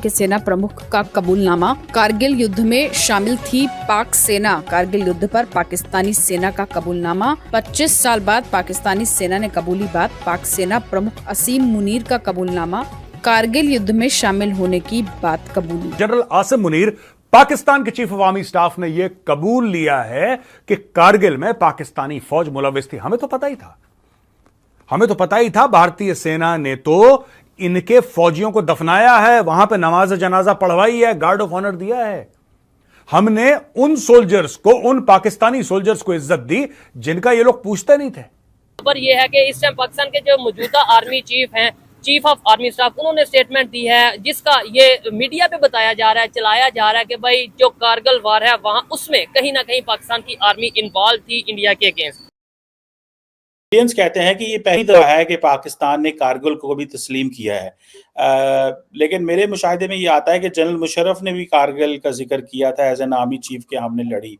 के सेना प्रमुख का कबूलनामा। कारगिल युद्ध में शामिल थी पाक सेना। कारगिल युद्ध पर पाकिस्तानी सेना का कबूलनामा। 25 साल बाद पाकिस्तानी सेना ने कबूली बात। पाक सेना प्रमुख असीम मुनीर का कबूलनामा। कारगिल युद्ध में शामिल होने की बात कबूली। जनरल आसिम मुनीर पाकिस्तान के चीफ ऑफ आर्मी स्टाफ ने यह कबूल लिया है कि कारगिल में पाकिस्तानी फौज मुलविस थी। हमें तो पता ही था भारतीय सेना ने तो इनके फौजियों को दफनाया है, वहां पे नमाज जनाजा पढ़वाई है, गार्ड ऑफ ऑनर दिया है। हमने उन सोल्जर्स को, उन पाकिस्तानी सोल्जर्स को इज्जत दी जिनका ये लोग पूछते नहीं थे। पर यह है कि इस टाइम पाकिस्तान के जो मौजूदा आर्मी चीफ हैं, चीफ ऑफ आर्मी स्टाफ, उन्होंने स्टेटमेंट दी है जिसका ये मीडिया पे बताया जा रहा है, चलाया जा रहा है कि भाई जो कारगिल वार है वहां उसमें कहीं ना कहीं पाकिस्तान की आर्मी इन्वॉल्व थी इंडिया के अगेंस्ट। इंडियंस कहते हैं कि ये पहली दफा है कि पाकिस्तान ने कारगिल को भी तस्लीम किया है, लेकिन मेरे मुशाहिदे में ये आता है कि जनरल मुशर्रफ ने भी कारगिल का जिक्र किया था एज एन आर्मी चीफ के हमने लड़ी।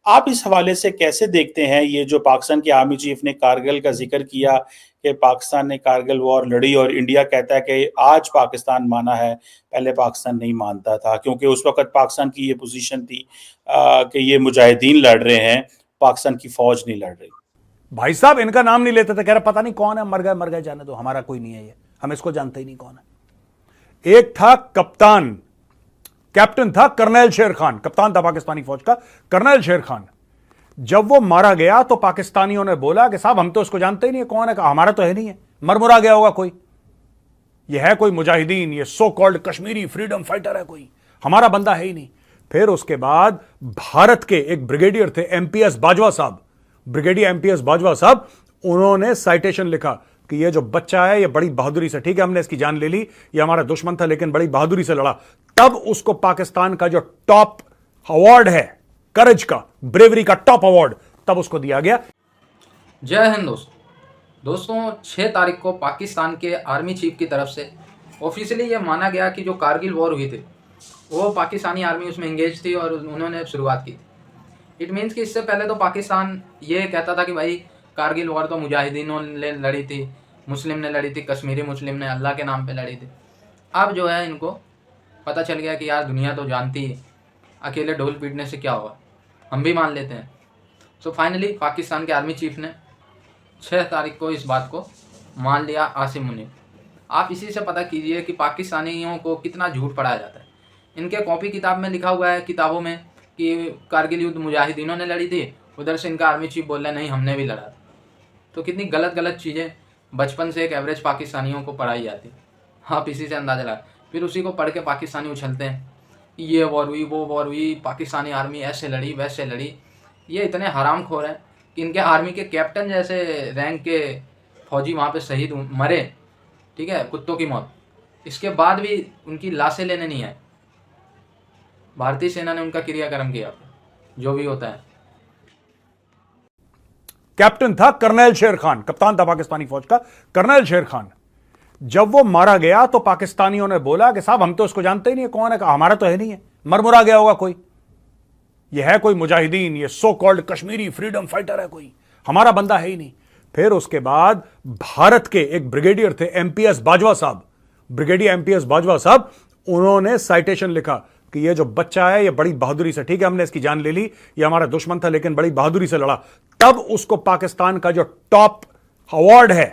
आप इस हवाले से कैसे देखते हैं ये जो पाकिस्तान के आर्मी चीफ ने कारगिल का जिक्र किया कि पाकिस्तान ने कारगिल वॉर लड़ी, और इंडिया कहता है कि आज पाकिस्तान माना है, पहले पाकिस्तान नहीं मानता था, क्योंकि उस वक्त पाकिस्तान की ये पोजीशन थी कि ये मुजाहिदीन लड़ रहे हैं, पाकिस्तान की फौज नहीं लड़ रही। भाई साहब इनका नाम नहीं लेते थे, कह रहे पता नहीं कौन है, मर गए जाने दो, हमारा कोई नहीं है ये, हम इसको जानते ही नहीं कौन है। एक था कप्तान, कैप्टन था कर्नल शेर खान, कप्तान था पाकिस्तानी फौज का कर्नल शेर खान। जब वो मारा गया तो पाकिस्तानियों ने बोला कि साहब हम तो इसको जानते ही नहीं है कौन है, हमारा तो है नहीं है, मरमुरा गया होगा कोई, ये है कोई मुजाहिदीन, ये so called Kashmiri freedom fighter है कोई, हमारा बंदा है ही नहीं। फिर उसके बाद भारत के एक ब्रिगेडियर थे एमपीएस बाजवा साहब, ब्रिगेडियर एमपीएस बाजवा साहब, उन्होंने साइटेशन लिखा कि ये जो बच्चा है ये बड़ी बहादुरी से, ठीक है हमने इसकी जान ले ली, ये हमारा दुश्मन था लेकिन बड़ी बहादुरी से लड़ा। तब उसको पाकिस्तान का जो टॉप अवार्ड है करेज का, ब्रेवरी का टॉप अवार्ड, तब उसको दिया गया। जय हिंद दोस्तों 6 तारीख को पाकिस्तान के आर्मी चीफ की तरफ से ऑफिशियली ये माना गया कि जो कारगिल वॉर हुई थी वो पाकिस्तानी आर्मी उसमें एंगेज थी और उन्होंने शुरुआत की थी। इट मीन्स कि इससे पहले तो पाकिस्तान ये कहता था कि भाई कारगिल वॉर तो मुजाहिदीनों ने लड़ी थी, मुस्लिम ने लड़ी थी, कश्मीरी मुस्लिम ने अल्लाह के नाम पे लड़ी थी। अब जो है इनको पता चल गया कि यार दुनिया तो जानती है अकेले ढोल पीटने से क्या होगा, हम भी मान लेते हैं। सो फाइनली पाकिस्तान के आर्मी चीफ ने 6 तारीख को इस बात को मान लिया, आसिम मुनीर। आप इसी से पता कीजिए कि पाकिस्तानियों को कितना झूठ पढ़ाया जाता है। इनके कॉपी किताब में लिखा हुआ है, किताबों में, कि कारगिल युद्ध मुजाहिदीनों ने लड़ी थी, उधर से इनका आर्मी चीफ बोल रहा है नहीं हमने भी लड़ा था। तो कितनी गलत चीज़ें बचपन से एक एवरेज पाकिस्तानियों को पढ़ाई जाती, आप इसी से अंदाजा लगा। फिर उसी को पढ़ के पाकिस्तानी उछलते हैं, ये वॉर हुई, वो वॉर हुई, पाकिस्तानी आर्मी ऐसे लड़ी वैसे लड़ी। ये इतने हरामखोर हैं कि इनके आर्मी के कैप्टन जैसे रैंक के फौजी वहाँ पे शहीद मरे, ठीक है, कुत्तों की मौत, इसके बाद भी उनकी लाशें लेने नहीं आए। भारतीय सेना ने उनका क्रियाक्रम किया, जो भी होता है। कैप्टन था कर्नल शेर खान, कप्तान था पाकिस्तानी फौज का कर्नल शेर खान। जब वो मारा गया तो पाकिस्तानियों ने बोला कि साहब हम तो इसको जानते ही नहीं है कौन है, हमारा तो है नहीं है, मरमुरा गया होगा कोई, ये है कोई मुजाहिदीन, ये so called Kashmiri freedom fighter है कोई, हमारा बंदा है ही नहीं। फिर उसके बाद भारत के एक ब्रिगेडियर थे एमपीएस बाजवा साहब, ब्रिगेडियर एमपीएस बाजवा साहब, उन्होंने साइटेशन लिखा कि ये जो बच्चा है ये बड़ी बहादुरी से, ठीक है हमने इसकी जान ले ली, ये हमारा दुश्मन था लेकिन बड़ी बहादुरी से लड़ा। तब उसको पाकिस्तान का जो टॉप अवार्ड है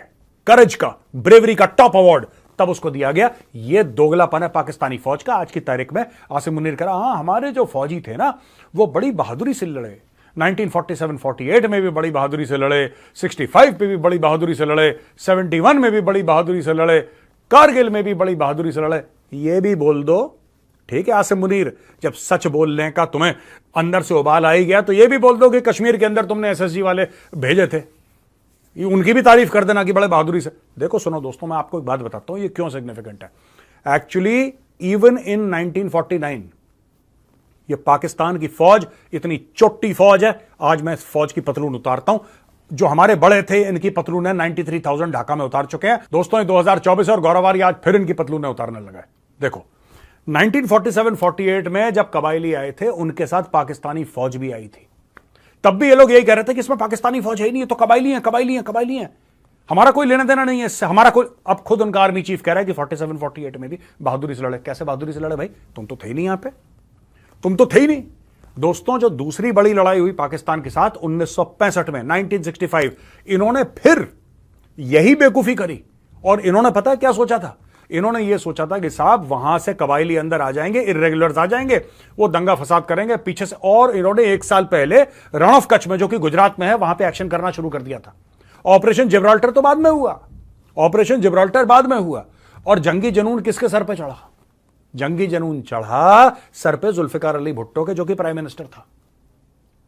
करेज का, ब्रेवरी का टॉप अवार्ड, तब उसको दिया गया। ये दोगलापन है पाकिस्तानी फौज का। आज की तारीख में आसिम मुनीर कह रहा, हाँ हमारे जो फौजी थे ना वो बड़ी बहादुरी से लड़े, 1947-48 में भी बड़ी बहादुरी से लड़े, 65 में भी बड़ी बहादुरी से लड़े, 71 में भी बड़ी बहादुरी से लड़े, कारगिल में भी बड़ी बहादुरी से लड़े। ये भी बोल दो, ठीक है आसिम मुनीर, जब सच बोलने का तुम्हें अंदर से उबाल आ ही गया तो ये भी बोल दो कि कश्मीर के अंदर तुमने एसएसजी वाले भेजे थे, ये उनकी भी तारीफ कर देना कि बड़े बहादुरी से। देखो सुनो दोस्तों, मैं आपको एक बात बताता हूं ये क्यों सिग्निफिकेंट है। एक्चुअली इवन इन 1949 ये पाकिस्तान की फौज इतनी चोटी फौज है, आज मैं इस फौज की पतलून उतारता हूं, जो हमारे बड़े थे इनकी पतलून 93,000 ढाका में उतार चुके हैं। दोस्तों ये 2024 और गौरवारी आज फिर इनकी पतलूनें उतारने लगा है। देखो 1947-48 में जब कबायली आए थे उनके साथ पाकिस्तानी फौज भी आई थी, तब भी ये लोग यही कह रहे थे कि इसमें पाकिस्तानी फौज है ही नहीं, तो कबायली हैं। हमारा कोई लेना देना नहीं है इससे, हमारा कोई। अब खुद उनका आर्मी चीफ कह रहा है कि 47 48 में भी बहादुरी से लड़े। कैसे बहादुरी से लड़े भाई? तुम तो थे ही नहीं यहां पे, तुम तो थे ही नहीं। दोस्तों, जो दूसरी बड़ी लड़ाई हुई पाकिस्तान के साथ 1965 में, 1965, इन्होंने फिर यही बेवकूफी करी। और इन्होंने पता है क्या सोचा था? इन्होंने यह सोचा था कि साहब वहां से कबायली अंदर आ जाएंगे, इर्रेगुलर्स आ जाएंगे, वो दंगा फसाद करेंगे पीछे से। और इन्होंने 1 साल पहले रण ऑफ कच्छ में, जो कि गुजरात में है, वहां पे एक्शन करना शुरू कर दिया था। ऑपरेशन जिब्राल्टर तो बाद में हुआ, ऑपरेशन जिब्राल्टर बाद में हुआ। और जंगी जनून किसके सर पे चढ़ा? जंगी जनून चढ़ा सर पे जुल्फिकार अली भुट्टो के, जो कि प्राइम मिनिस्टर था।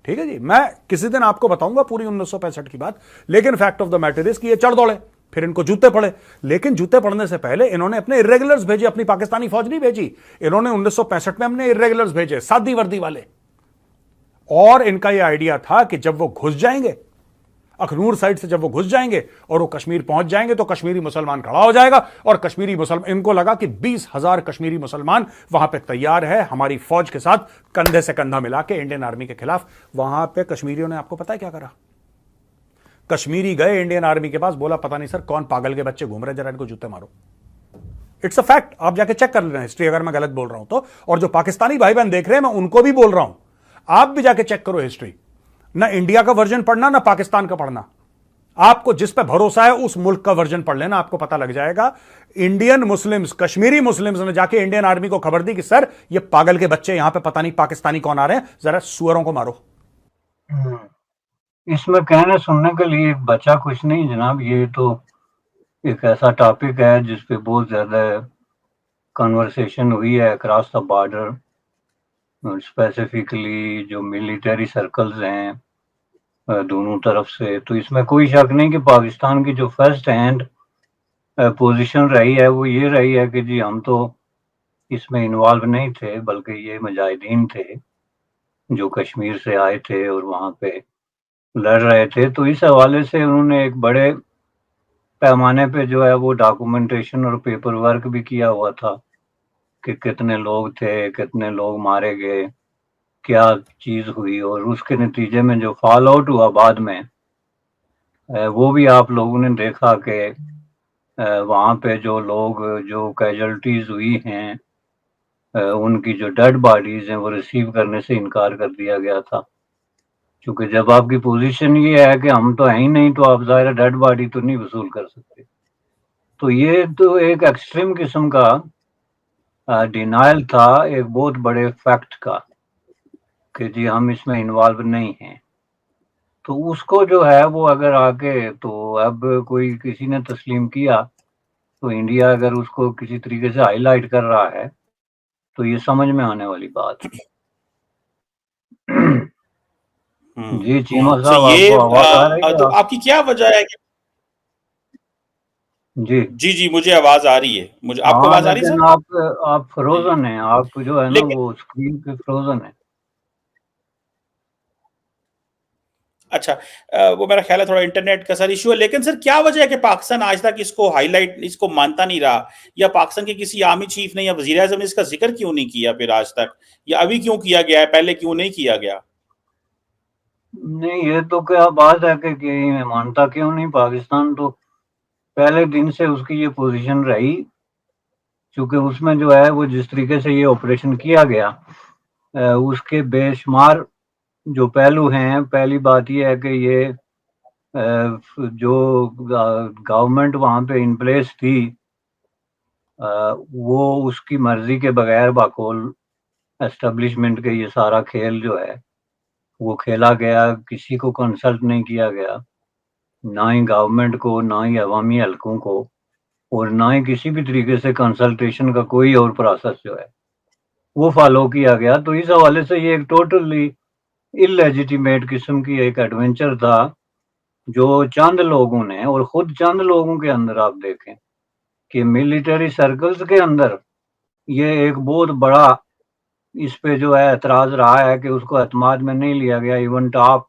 ठीक है जी, मैं किसी दिन आपको बताऊंगा पूरी 1965 की बात। लेकिन fact of the matter is कि ये चढ़ दौड़े, फिर इनको जूते पड़े। लेकिन जूते पड़ने से पहले इन्होंने अपने इर्रेगुलर्स भेजे, अपनी पाकिस्तानी फौज नहीं भेजी। इन्होंने 1965 में अपने इर्रेगुलर्स भेजे, सादी वर्दी वाले। और इनका यह आइडिया था कि जब वो घुस जाएंगे अखनूर साइड से, जब वो घुस जाएंगे और वो कश्मीर पहुंच जाएंगे, तो कश्मीरी मुसलमान खड़ा हो जाएगा। और कश्मीरी मुसलमान, इनको लगा कि 20,000 कश्मीरी मुसलमान वहां पे तैयार है हमारी फौज के साथ कंधे से कंधा मिला के इंडियन आर्मी के खिलाफ। वहां पे कश्मीरियों ने, आपको पता है क्या करा? कश्मीरी गए इंडियन आर्मी के पास, बोला पता नहीं सर कौन पागल के बच्चे घूम रहे, जरा इनको जूते मारो। इट्स अ फैक्ट, आप जाके चेक कर लेना हिस्ट्री, अगर मैं गलत बोल रहा हूं तो। और जो पाकिस्तानी भाई बहन देख रहे हैं, मैं उनको भी बोल रहा हूं, आप भी जाके चेक करो हिस्ट्री। ना इंडिया का वर्जन पढ़ना, ना पाकिस्तान का पढ़ना। आपको जिस पे भरोसा है उस मुल्क का वर्जन पढ़ लेना, आपको पता लग जाएगा। इंडियन मुस्लिम्स, कश्मीरी मुस्लिम्स ने जाके इंडियन आर्मी को खबर दी कि सर ये पागल के बच्चे यहां पे पता नहीं पाकिस्तानी कौन आ रहे हैं, जरा सुअरों को मारो। इसमें कहने सुनने के लिए बचा कुछ नहीं जनाब। ये तो एक ऐसा टॉपिक है जिस पे बहुत ज्यादा कन्वर्सेशन हुई है अक्रॉस द बॉर्डर, स्पेसिफिकली जो मिलिट्री सर्कल्स हैं दोनों तरफ से। तो इसमें कोई शक नहीं कि पाकिस्तान की जो फर्स्ट हैंड पोजीशन रही है वो ये रही है कि जी हम तो इसमें इन्वॉल्व नहीं थे, बल्कि ये मुजाहिदीन थे जो कश्मीर से आए थे और वहाँ पे लड़ रहे थे। तो इस हवाले से उन्होंने एक बड़े पैमाने पे जो है वो डॉक्यूमेंटेशन और पेपर वर्क भी किया हुआ था कि कितने लोग थे, कितने लोग मारे गए, क्या चीज हुई, और उसके नतीजे में जो फॉल आउट हुआ बाद में वो भी आप लोगों ने देखा कि वहाँ पे जो लोग, जो कैजुअल्टीज हुई हैं, उनकी जो डेड बॉडीज हैं वो रिसीव करने से इनकार कर दिया गया था। क्योंकि जब आपकी पोजीशन ये है कि हम तो है ही नहीं, तो आप ज़ाहिर डेड बॉडी तो नहीं वसूल कर सकते। तो ये तो एक एक्सट्रीम किस्म का डिनायल था, एक बहुत बड़े फैक्ट का, कि जी हम इसमें इन्वॉल्व नहीं हैं। तो उसको जो है वो अगर आके, तो अब कोई किसी ने तस्लीम किया, तो इंडिया अगर उसको किसी तरीके से हाईलाइट कर रहा है तो ये समझ में आने वाली बात है। जी चीमा साहब, ये आपको आवाज आ रही है? तो आपकी क्या वजह है कि जी जी जी मुझे आवाज आ रही है, मुझे आपको आवाज आ रही है लेकिन सर? आप फ्रोजन हैं, आप जो है ना लेकिन वो स्क्रीन पे फ्रोजन है। अच्छा, वो मेरा ख्याल है थोड़ा इंटरनेट का सर इशू है। लेकिन सर क्या वजह है कि पाकिस्तान आज तक इसको हाईलाइट, इसको मानता नहीं रहा, या पाकिस्तान के किसी आर्मी चीफ ने या वजीर आज़म ने इसका जिक्र क्यों नहीं किया फिर आज तक, या अभी क्यों किया गया है, पहले क्यों नहीं किया गया? नहीं, ये तो क्या बात है कि मानता क्यों नहीं। पाकिस्तान तो पहले दिन से उसकी ये पोजीशन रही, क्योंकि उसमें जो है वो जिस तरीके से ये ऑपरेशन किया गया, उसके बेशुमार जो पहलू हैं। पहली बात ये है कि ये जो गवर्नमेंट वहाँ पे इन प्लेस थी, वो उसकी मर्जी के बगैर बाकौल एस्टेब्लिशमेंट के ये सारा खेल जो है वो खेला गया, किसी को कंसल्ट नहीं किया गया, ना ही गवर्नमेंट को, ना ही अवामी हलकों को, और ना ही किसी भी तरीके से कंसल्टेशन का कोई और प्रोसेस जो है वो फॉलो किया गया। तो इस हवाले से ये एक टोटली इलेजिटिमेट किस्म की एक एडवेंचर था जो चंद लोगों ने, और खुद चंद लोगों के अंदर आप देखें कि मिलिट्री सर्कल्स के अंदर ये एक बहुत बड़ा इस पे जो है एतराज रहा है कि उसको एतमाद में नहीं लिया गया। इवन टॉप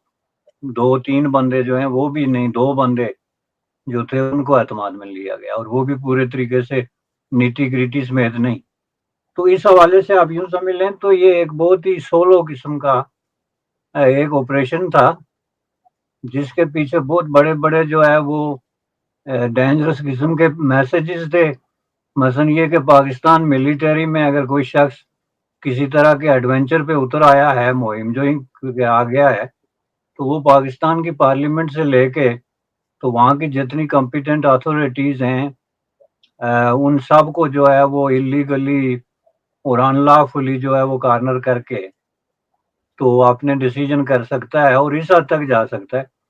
2-3 बंदे जो हैं वो भी नहीं, 2 बंदे जो थे उनको एतमाद में लिया गया, और वो भी पूरे तरीके से नीटी ग्रिटी समेत नहीं। तो इस हवाले से आप यूं समझ लें तो ये एक बहुत ही सोलो किस्म का एक ऑपरेशन था, जिसके पीछे बहुत बड़े बड़े जो है वो डेंजरस किस्म के मैसेजेस थे। मसलन ये कि पाकिस्तान मिलिट्री में अगर कोई शख्स किसी तरह के एडवेंचर पे उतर आया है, मुहिम जो आ गया है, तो वो पाकिस्तान की पार्लियामेंट से लेके तो वहाँ की जितनी कॉम्पिटेंट अथॉरिटीज़ हैं उन सब को जो है वो इलीगली और अनलॉफुली जो है वो कॉर्नर करके तो अपने डिसीजन कर सकता है और इस हद तक जा सकता है